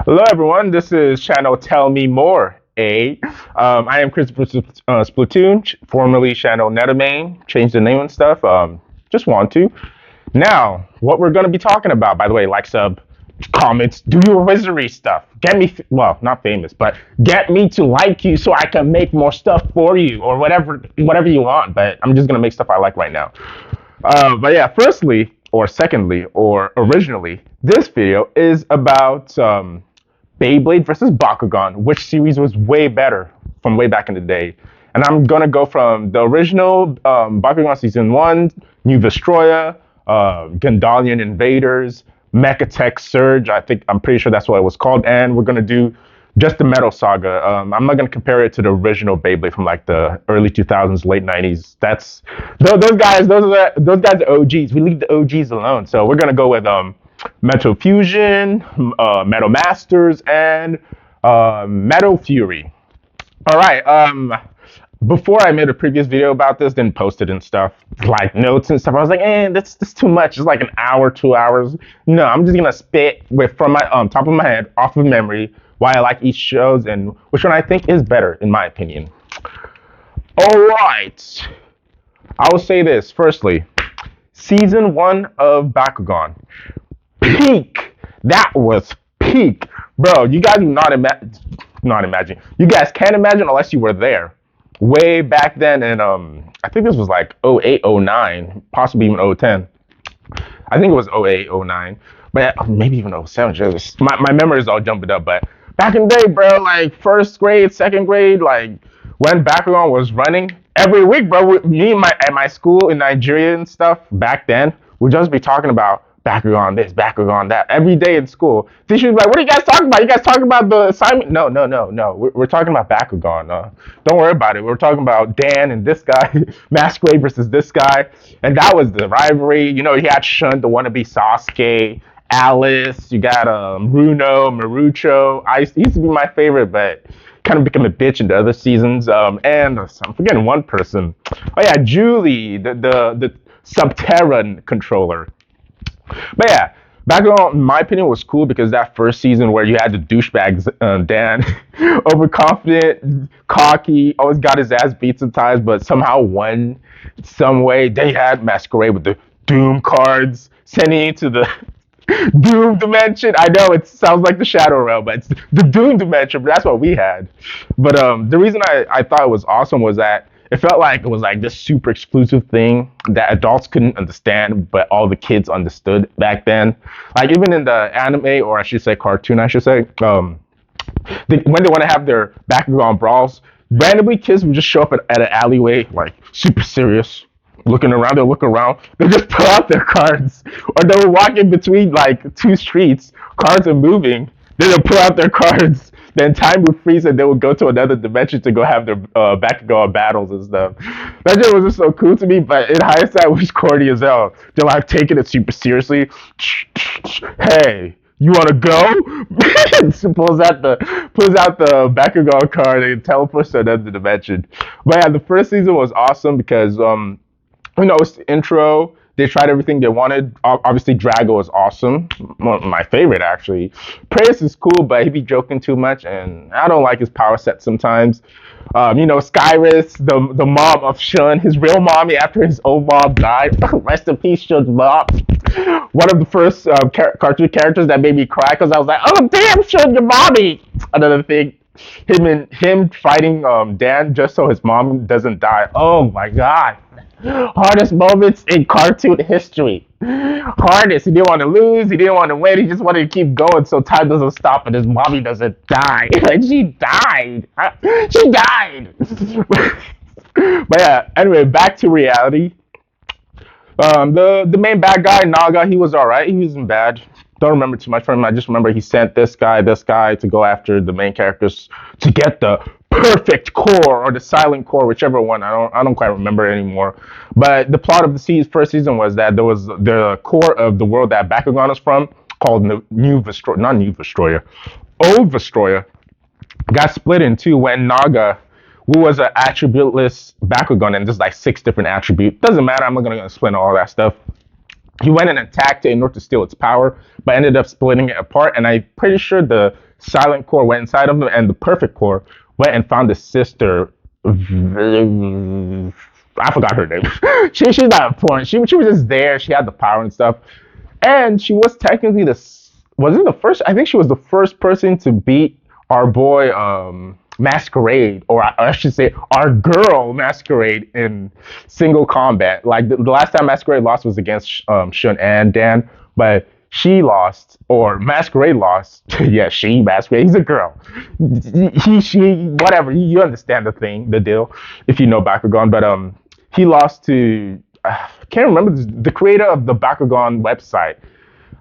Hello, everyone. This is channel Tell Me More. I am Christopher Splatoon, formerly channel Netamain. Changed the name and stuff. Just want to. Now, what we're going to be talking about, by the way, like sub, comments, do your wizardry stuff. Get me, well, not famous, but get me to like you so I can make more stuff for you or whatever you want. But I'm just going to make stuff I like right now. But yeah, firstly, or secondly, or originally, this video is about Beyblade versus Bakugan, which series was way better from way back in the day. And I'm gonna go from the original Bakugan Season 1, New Vestroya, Gandalian Invaders, Mechatech Surge, I'm pretty sure that's what it was called, and we're gonna do just the Metal Saga. I'm not gonna compare it to the original Beyblade from like the early 2000s, late 90s. That's those guys. Those guys are OGs. We leave the OGs alone. So we're gonna go with Metal Fusion, Metal Masters, and Metal Fury. All right. Before I made a previous video about this, then posted and stuff, like notes and stuff. I was like, that's too much. It's like an hour, 2 hours. No, I'm just gonna spit with from my top of my head, off of memory, why I like each shows and which one I think is better, in my opinion. All right. I will say this. Firstly, season 1 of Bakugan, peak. That was peak, bro. You guys do not imagine. You guys can't imagine unless you were there. Way back then, and I think this was like 08, 09, possibly even 010. I think it was 08, 09, but maybe even 07. Just my memory is all jumped up. But back in the day, bro, like first grade, second grade, like when Bakugan was running every week, bro. Me and my school in Nigeria and stuff back then would just be talking about Bakugan this, Bakugan that every day in school. Teachers be like, "What are you guys talking about? You guys talking about the assignment?" No, no, no, no. We're talking about Bakugan. Don't worry about it. We're talking about Dan and this guy, Masquerade versus this guy, and that was the rivalry. You know, he had Shun, the wannabe Sasuke, Alice. You got Runo, Marucho. He used to be my favorite, but kind of become a bitch in the other seasons. And I'm forgetting one person. Oh yeah, Julie, the Subterran controller. But yeah, Bakugan, in my opinion, was cool because that first season where you had the douchebags, Dan, overconfident, cocky, always got his ass beat sometimes, but somehow won some way. They had Masquerade with the Doom cards, sending you to the Doom dimension. I know it sounds like the Shadow Realm, but it's the Doom dimension. But that's what we had. But the reason I thought it was awesome was that it felt like it was like this super exclusive thing that adults couldn't understand, but all the kids understood back then. Like even in the anime, or I should say cartoon, I should say, when they want to have their Bakugan brawls, randomly kids would just show up at an alleyway, like super serious, looking around. They'll look around. They just pull out their cards, or they would walk in between like two streets. Cards are moving. Then they'll pull out their cards. Then time would freeze, and they would go to another dimension to go have their Bakugan battles and stuff. That just was just so cool to me. But in hindsight, it was corny as hell. They're like taking it super seriously. Hey, you want to go? pulls out the Bakugan card and teleports to another dimension. But yeah, the first season was awesome because it's the intro. They tried everything they wanted. Obviously, Drago was awesome. My favorite, actually. Praise is cool, but he be joking too much, and I don't like his power set sometimes. Skyrus, the mom of Shun, his real mommy after his old mom died. Rest in peace, Shun's mom. One of the first cartoon characters that made me cry because I was like, "Oh damn, Shun, your mommy!" Another thing, him fighting Dan just so his mom doesn't die. Oh my god, hardest moments in cartoon history. Hardest. He didn't want to lose. He didn't want to win. He just wanted to keep going so time doesn't stop and his mommy doesn't die. And she died. She died. But yeah. Anyway, back to reality. The main bad guy, Naga, he was alright. He wasn't bad. Don't remember too much from him. I just remember he sent this guy, to go after the main characters to get the perfect core or the silent core, whichever one. I don't quite remember anymore. But the plot of the first season was that there was the core of the world that Bakugan is from, called New Vestroya, not New Vestroya, Old Vestroya, got split in two when Naga, who was an attributeless Bakugan, and there's like 6 different attributes. Doesn't matter. I'm not gonna explain all that stuff. he went and attacked it in order to steal its power, but ended up splitting it apart. And I'm pretty sure the silent core went inside of him, and the perfect core went and found his sister. I forgot her name. She's not important. She was just there. She had the power and stuff, and she was technically the was it the first? I think she was the first person to beat our boy Masquerade, or I should say our girl Masquerade in single combat. Like the last time Masquerade lost was against Shun and Dan, but she lost, or Masquerade lost. Yeah, she Masquerade. He's a girl. She, whatever. You understand the deal, if you know Bakugan. But he lost to I can't remember the creator of the Bakugan website.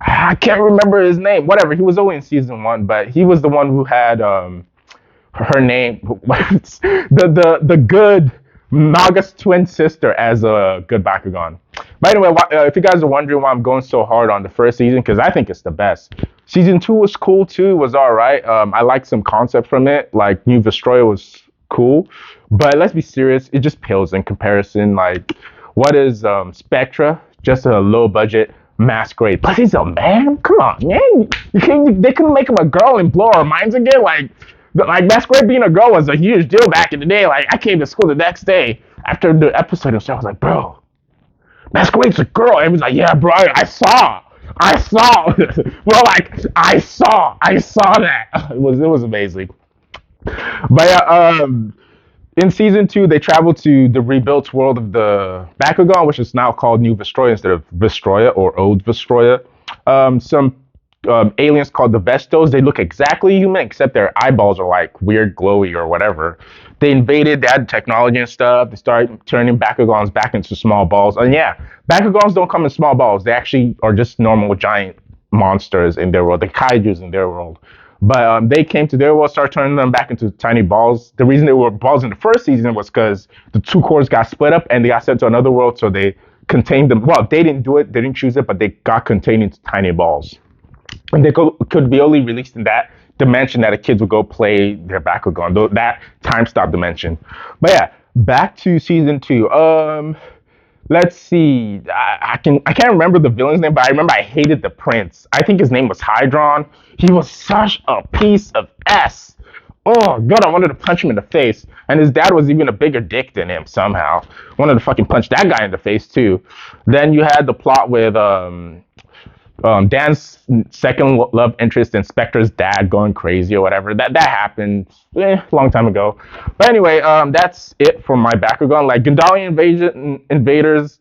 I can't remember his name. Whatever. He was only in season one, but he was the one who had her name, the good Naga's twin sister as a good Bakugan. By the way, if you guys are wondering why I'm going so hard on the first season, because I think it's the best. Season two was cool too. Was all right. I liked some concept from it. Like New Vestroia was cool, but let's be serious. It just pales in comparison. Like, what is Spectra? Just a low budget Masquerade. Plus, he's a man. Come on, man. They couldn't make him a girl and blow our minds again. Like Masquerade being a girl was a huge deal back in the day. Like I came to school the next day after the episode and stuff. I was like, bro, Masquerade's a girl. And he was like, yeah, bro, I saw. Well, like I saw that. It was amazing. But yeah, in season two, they traveled to the rebuilt world of the Bakugan, which is now called New Vestroia instead of Vestroia or Old Vestroia. Some aliens called the Vestos. They look exactly human, except their eyeballs are like weird, glowy, or whatever. They invaded, they had technology and stuff. They started turning Bakugans back into small balls. And yeah, Bakugans don't come in small balls. They actually are just normal giant monsters in their world, the kaijus in their world. But they came to their world, started turning them back into tiny balls. The reason they were balls in the first season was because the two cores got split up and they got sent to another world, so they contained them. Well, they didn't do it, they didn't choose it, but they got contained into tiny balls. And they could be only released in that dimension that the kids would go play their Bakugan, that time stop dimension. But yeah, back to season two. Let's see. I can't remember the villain's name, but I remember I hated the prince. I think his name was Hydron. He was such a piece of s. Oh god, I wanted to punch him in the face. And his dad was even a bigger dick than him somehow. Wanted to fucking punch that guy in the face too. Then you had the plot with Dan's second love interest and Spectre's dad going crazy or whatever. That happened a long time ago. But anyway, that's it for my Bakugan. Like Gundalian Invaders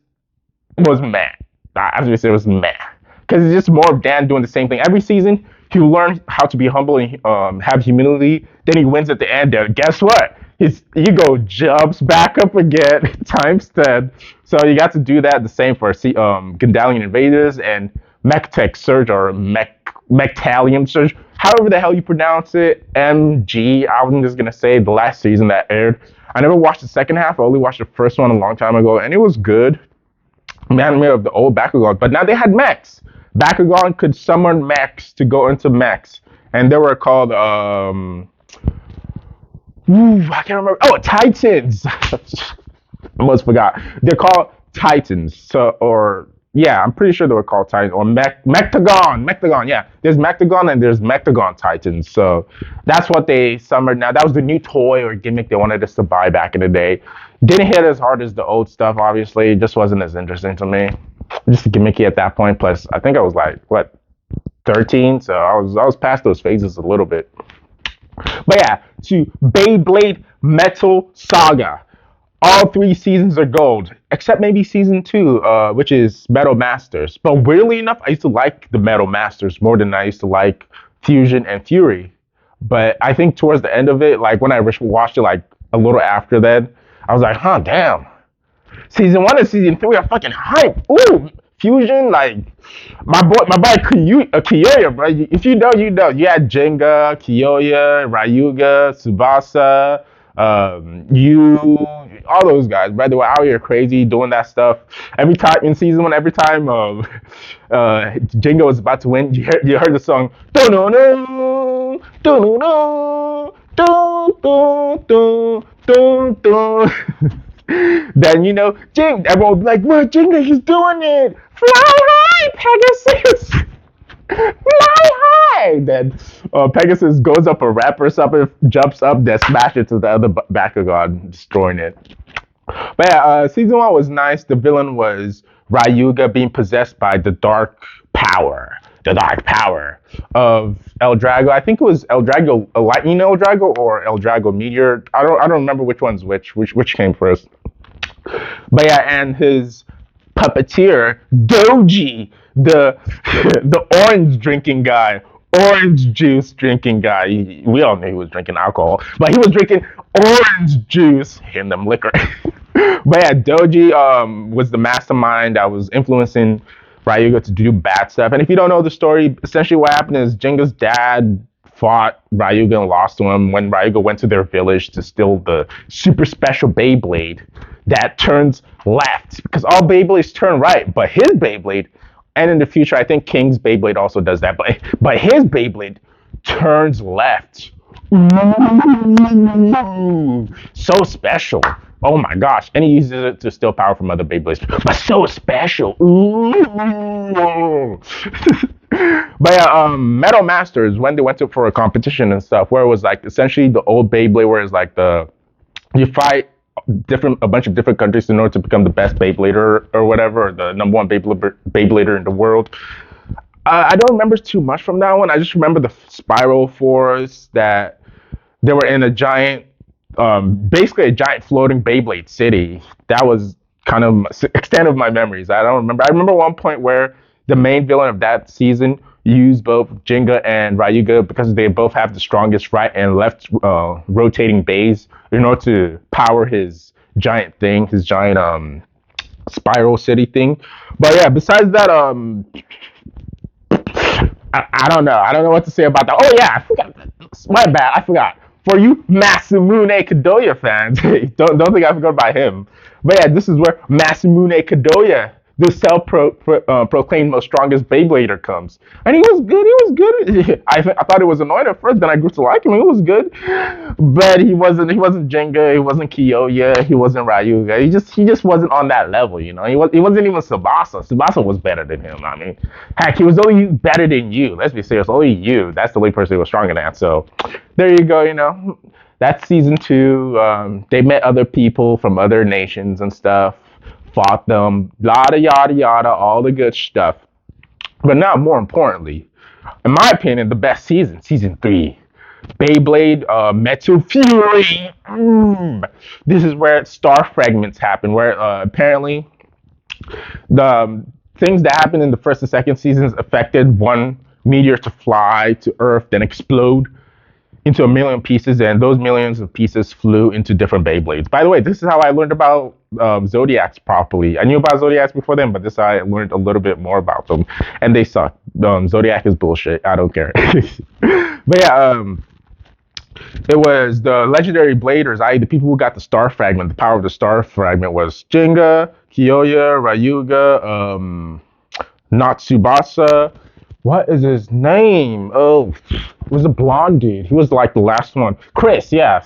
was meh. As we said, it was meh. Because it's just more of Dan doing the same thing every season. He learned how to be humble and have humility. Then he wins at the end. And guess what? His ego jumps back up again times 10. So you got to do that the same for Gundalian Invaders and Mech Surge or Mectalium Surge. However the hell you pronounce it. MG. I'm just going to say the last season that aired. I never watched the second half. I only watched the first one a long time ago. And it was good. Man, of the old Bakugan. But now they had mechs. Bakugan could summon mechs to go into mechs. And they were called, I can't remember. Oh, Titans. I almost forgot. They're called Titans. Yeah, I'm pretty sure they were called Titans. Or Mectagon, yeah. There's Mectagon and there's Mectagon Titans. So that's what they summoned now. That was the new toy or gimmick they wanted us to buy back in the day. Didn't hit as hard as the old stuff, obviously. It just wasn't as interesting to me. Just gimmicky at that point. Plus, I think I was like, 13? So I was past those phases a little bit. But yeah, to Beyblade Metal Saga. All 3 seasons are gold, except maybe season 2, which is Metal Masters. But weirdly enough, I used to like the Metal Masters more than I used to like Fusion and Fury. But I think towards the end of it, like when I watched it like a little after that, I was like, huh, damn. Season 1 and season 3 are fucking hype. Ooh, Fusion, like my boy Kiyoya, bro. If you know, you know. You had Jenga, Kiyoya, Ryuga, Tsubasa, all those guys, bro. They were out here crazy doing that stuff. Every time in season 1, every time Jenga was about to win, you heard the song. Do-no-no, do-no-no, do-do-do-do-do. Then everyone would be like, "Bro, Jenga, he's doing it! Fly high, Pegasus! Fly high! Then Pegasus goes up a ramp or something, jumps up, then smashes into the other Bakugan, destroying it. But yeah, season one was nice. The villain was Ryuga being possessed by the dark power of El Drago. I think it was El Drago, a lightning El Drago, or El Drago meteor. I don't remember which one's which came first. But yeah, and his puppeteer Doji, the the orange drinking guy, orange juice drinking guy. We all knew he was drinking alcohol, but he was drinking orange juice, hitting them liquor. But yeah, Doji was the mastermind that was influencing Ryuga to do bad stuff. And if you don't know the story, essentially what happened is Jenga's dad fought Ryuga and lost to him when Ryuga went to their village to steal the super special Beyblade that turns left. Because all Beyblades turn right, but his Beyblade, and in the future, I think King's Beyblade also does that, but his Beyblade turns left. Ooh, so special. Oh my gosh. And he uses it to steal power from other Beyblades. But so special. Ooh. But yeah, Metal Masters, when they went to for a competition and stuff, where it was like essentially the old Beyblade, where it's like you fight a bunch of different countries in order to become the best Beyblader or whatever, or the number one Beyblader in the world. I don't remember too much from that one. I just remember the Spiral Force, that they were in a giant, basically a giant floating Beyblade city. That was kind of extent of my memories. I don't remember. I remember one point where the main villain of that season used both Jenga and Ryuga because they both have the strongest right and left rotating bays in order to power his giant thing, his giant spiral city thing. But yeah, besides that, I don't know. I don't know what to say about that. Oh yeah, I forgot. My bad. I forgot. For you Masamune Kadoya fans, don't think I forgot about him. But yeah, this is where Masamune Kadoya, the self-proclaimed most strongest Beyblader, comes, and he was good. He was good. I thought it was annoying at first, then I grew to like him. He was good, but he wasn't. He wasn't Jenga. He wasn't Kiyoya. He wasn't Ryuga. He just wasn't on that level. You know, he wasn't even Tsubasa. Tsubasa was better than him. I mean, heck, he was only better than you. Let's be serious. Only you. That's the only person who was stronger than. So, there you go. You know, that's season two. They met other people from other nations and stuff, fought them, yada yada yada, all the good stuff. But now, more importantly, in my opinion, the best season, season three, Beyblade Metal Fury. This is where star fragments happen, where apparently the things that happened in the first and second seasons affected one meteor to fly to Earth, then explode into a million pieces, and those millions of pieces flew into different Beyblades. By the way, this is how I learned about Zodiacs properly. I knew about Zodiacs before then, but this I learned a little bit more about them, and they suck. Zodiac is bullshit. I don't care. But yeah, it was the legendary bladers, i.e. the people who got the star fragment. The power of the star fragment was Jenga, Kiyoya, Ryuga, not Tsubasa. What is his name? Oh, it was a blonde dude. He was like the last one. Chris, yeah.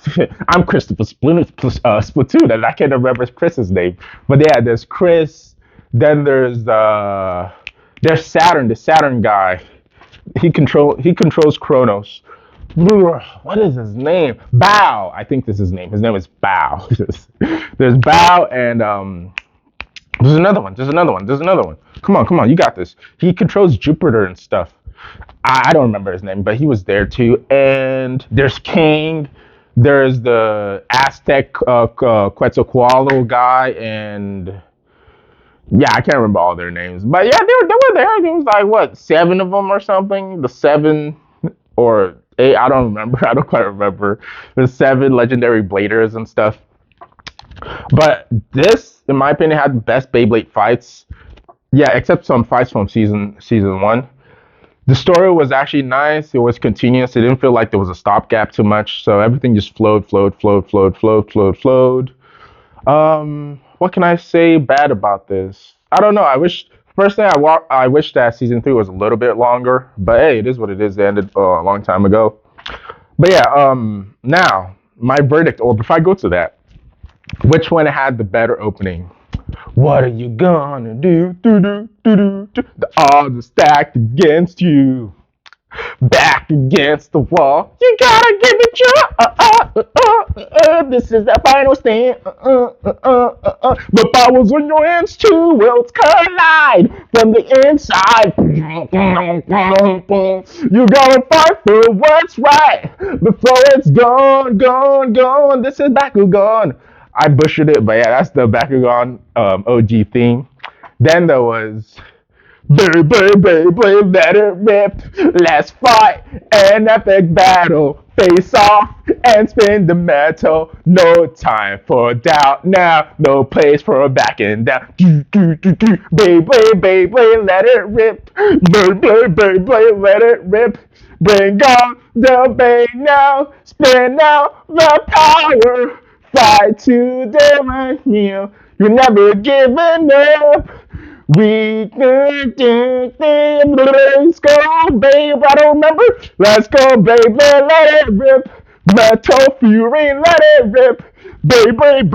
I'm Christopher Splatoon, and I can't remember Chris's name. But yeah, there's Chris. Then there's Saturn, the Saturn guy. He controls Kronos. What is his name? Bao. I think this is his name. His name is Bao. There's Bao, and there's another one. There's another one. There's another one. Come on, come on. You got this. He controls Jupiter and stuff. I don't remember his name, but he was there too. And there's King. There's the Aztec Quetzalcoatl guy, and yeah, I can't remember all their names. But yeah, they were there. There was like what, 7 of them or something. The 7 or 8. I don't remember. I don't quite remember. There's 7 legendary bladers and stuff. But this, in my opinion, had the best Beyblade fights. Yeah, except some fights from season one. The story was actually nice. It was continuous. It didn't feel like there was a stopgap too much. So everything just flowed. What can I say bad about this? I don't know. I wish that season 3 was a little bit longer. But hey, it is what it is. It ended a long time ago. But yeah, now my verdict. Or before I go to that, which one had the better opening? What are you gonna do? Do do do do do. The odds are stacked against you. Back against the wall. You gotta give it your. This is the final stand. The power's in your hands. Two worlds collide from the inside. You gotta fight for what's right before it's gone, gone, gone. This is Bakugan. I butchered it, but yeah, that's the Bakugan OG theme. Then there was Beyblade, let it rip. Let's fight an epic battle. Face off and spin the metal. No time for doubt now. No place for backing down. Beyblade, let it rip. Beyblade, let it rip. Bring on the bay now. Spin out the power. Fight to the end. You're never giving up. We let's go, babe. I don't remember. Let's go, babe. Let it rip. Metal Fury, let it rip. Babe, let it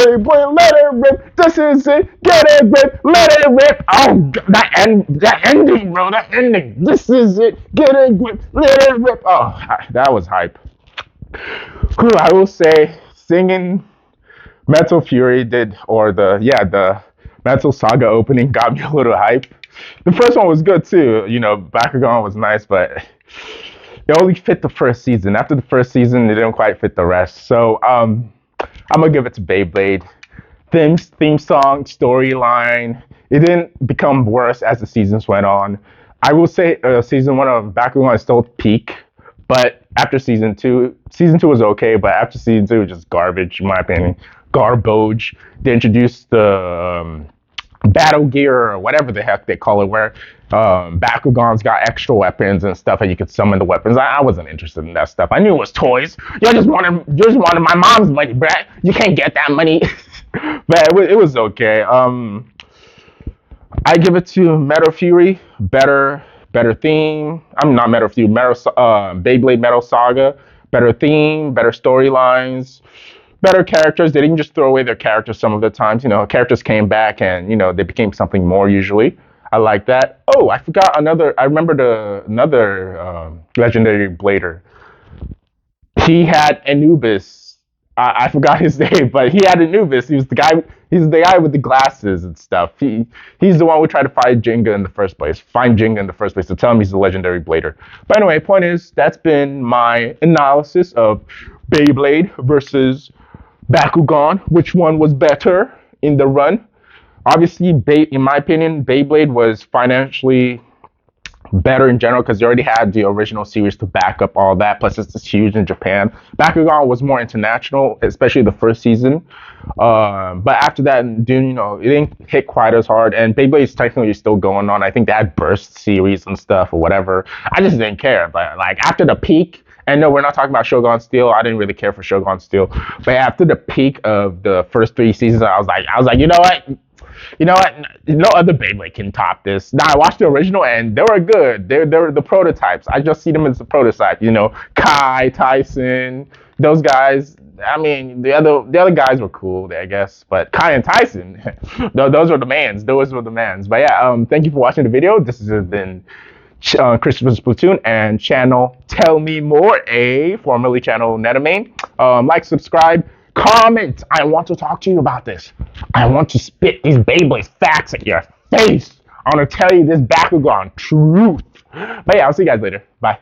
rip. This is it. Get it, rip. Let it rip. Oh, that ending, bro. That ending. This is it. Get it, rip. Let it rip. Oh, that was hype. I will say, singing Metal Fury did, or the Metal Saga opening got me a little hype. The first one was good too. Bakugan was nice, but it only fit the first season. After the first season, it didn't quite fit the rest. So I'm gonna give it to Beyblade. Theme song, storyline. It didn't become worse as the seasons went on. I will say season one of Bakugan is still peak, but after season two was okay, but after season two, it was just garbage in my opinion. Garbage. They introduced the battle gear or whatever the heck they call it, where Bakugan's got extra weapons and stuff, and you could summon the weapons. I wasn't interested in that stuff. I knew it was toys. You just wanted my mom's money, bruh. You can't get that money. But it was okay. I give it to Metal Fury. Better theme. I'm not Metal Fury. Beyblade Metal Saga. Better theme. Better storylines. Better characters. They didn't just throw away their characters some of the times. Characters came back and they became something more usually. I like that. Oh, I forgot another. I remembered another legendary blader. He had Anubis. I forgot his name, but he had Anubis. He was the guy. He's the guy with the glasses and stuff. He's the one who tried to find Jenga in the first place. Find Jenga in the first place to tell him he's the legendary blader. But anyway, point is that's been my analysis of Beyblade versus Bakugan. Which one was better in the run? Obviously, in my opinion, Beyblade was financially better in general because they already had the original series to back up all that. Plus, it's huge in Japan. Bakugan was more international, especially the first season. But after that, it didn't hit quite as hard. And Beyblade is technically still going on. I think they had Burst series and stuff or whatever. I just didn't care. But like after the peak, and no, we're not talking about Shogun Steel. I didn't really care for Shogun Steel. But after the peak of the first three seasons, I was like, you know what? No other Beyblade can top this. Now I watched the original and they were good. They're the prototypes. I just see them as a prototype. Kai, Tyson, those guys. I mean, the other guys were cool, I guess. But Kai and Tyson, those were the mans. Those were the mans. But yeah, thank you for watching the video. This has been Christopher Splatoon and channel Tell Me More, formerly channel Netamain. Like, subscribe, comment. I want to talk to you about this. I want to spit these Beyblade facts at your face. I want to tell you this Bakugan truth. But yeah, I'll see you guys later. Bye.